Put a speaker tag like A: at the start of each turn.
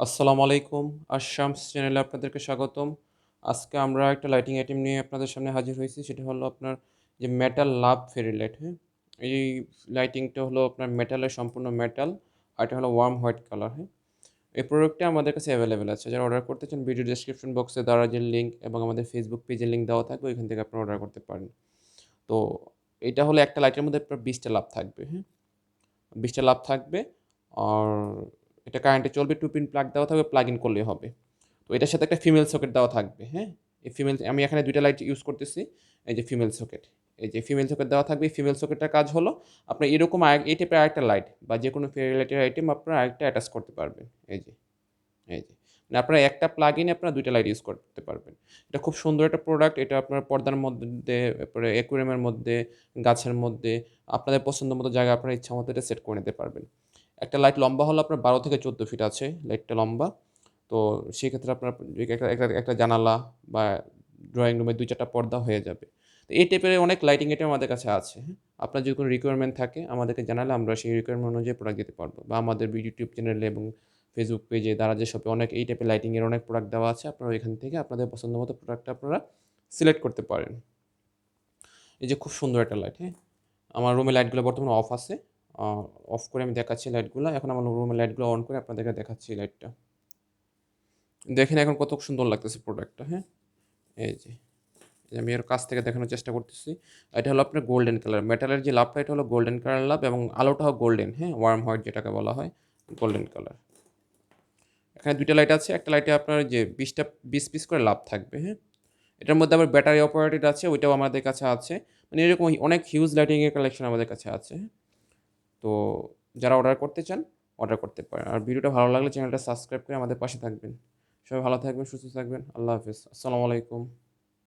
A: আসসালামু আলাইকুম। আশামস চ্যানেলে আপনাদেরকে স্বাগতম। আজকে আমরা একটা লাইটিং আইটেম নিয়ে আপনাদের সামনে হাজির হয়েছি। সেটা হলো আপনার যে মেটাল লাভ ফেরি লাইট, হ্যাঁ? এই লাইটিংটা হলো আপনার মেটালের সম্পূর্ণ মেটাল। আর এটা হলো ওয়ার্ম হোয়াইট কালার, হ্যাঁ? এই প্রোডাক্টটা আমাদের কাছে অ্যাভেলেবেল আছে। যারা অর্ডার করতে চান ভিডিও ডেসক্রিপশন বক্সে দারাজের লিঙ্ক এবং আমাদের ফেসবুক পেজের লিঙ্ক দেওয়া থাকবে। ওইখান থেকে আপনারা অর্ডার করতে পারেন। তো এটা হলো একটা লাইটের মধ্যে আপনার ২০ টা লাভ থাকবে, হ্যাঁ? ২০ টা লাভ থাকবে। আর এটা কারেন্টে চলবে, 2 পিন প্লাগ দেওয়া থাকবে, প্লাগ ইন করলেই হবে। তো এটার সাথে একটা ফিমেল সকেট দেওয়া থাকবে, হ্যাঁ? এই ফিমেল আমি এখানে ২ টা লাইট ইউজ করতেছি। এই যে ফিমেল সকেট। এই যে ফিমেল সকেট দেওয়া থাকবে। এই ফিমেল সকেটটার কাজ হলো আপনার এরকম এই টাইপের আরেকটা লাইট বা যেকোনো ফেরি লাইটের আইটেম আপনারা আরেকটা অ্যাটাচ করতে পারবেন। এই যে, এই যে। মানে আপনারা একটা প্লাগ ইনে আপনারা ২ টা লাইট ইউজ করতে পারবেন। এটা খুব সুন্দর একটা প্রোডাক্ট। এটা আপনার পর্দার মধ্যে, তারপরে অ্যাকুয়ারিয়ামের মধ্যে, গাছের মধ্যে আপনাদের পছন্দ মতো জায়গায় আপনার ইচ্ছা মতো এটা সেট করে নিতে পারবেন। একটা লাইট লম্বা হলো আপনার ১২ থেকে ১৪ ফিট আছে লাইটটা লম্বা। তো সেক্ষেত্রে আপনার একটা জানালা বা ড্রয়িং রুমে ২-৪ টা পর্দা হয়ে যাবে। তো এই টাইপের অনেক লাইটিং আইটেম আমাদের কাছে আছে, হ্যাঁ? আপনার যদি কোনো রিকোয়ারমেন্ট থাকে আমাদেরকে জানালে আমরা সেই রিকোয়ারমেন্ট অনুযায়ী প্রোডাক্ট দিতে পারবো। বা আমাদের ইউটিউব চ্যানেলে এবং ফেসবুক পেজে দারাজের শপে অনেক এই টাইপের লাইটিংয়ের অনেক প্রোডাক্ট দেওয়া আছে। আপনারা এখান থেকে আপনাদের পছন্দ মতো প্রোডাক্টটা আপনারা সিলেক্ট করতে পারেন। এই যে খুব সুন্দর একটা লাইট, হ্যাঁ? আমার রুমের লাইটগুলো বর্তমানে অফ আছে। আ অফ করে আমি দেখাচ্ছি লাইটগুলা। এখন আমার রুমের লাইটগুলো অন করে আপনাদেরকে দেখাচ্ছি লাইটটা। দেখেন এখন কত সুন্দর লাগতেছে প্রোডাক্টটা, হ্যাঁ? এই যে, এই যে আমি এর কাছ থেকে দেখানোর চেষ্টা করতেছি। এটা হলো আপনার গোল্ডেন কালার। মেটালের যে লাভটা এটা হলো গোল্ডেন কালার লাভ এবং আলোটাও গোল্ডেন, হ্যাঁ? ওয়ার্ম হোয়াইট যেটাকে বলা হয়, গোল্ডেন কালার। এখানে ২ টা লাইট আছে। একটা লাইটে আপনার যে ২০ পিস করে লাভ থাকবে, হ্যাঁ? এটার মধ্যে আবার ব্যাটারি অপারেটেড আছে, ওইটাও আমাদের কাছে আছে। মানে এরকম অনেক হিউজ লাইটিং এর কালেকশন আমাদের কাছে আছে, হ্যাঁ? তো যারা অর্ডার করতে চান, অর্ডার করতে পারেন। আর ভিডিওটা ভালো লাগলে চ্যানেলটা সাবস্ক্রাইব করে আমাদের পাশে থাকবেন। সবাই ভালো থাকবেন, সুস্থ থাকবেন। আল্লাহ হাফেজ। আসসালামু আলাইকুম।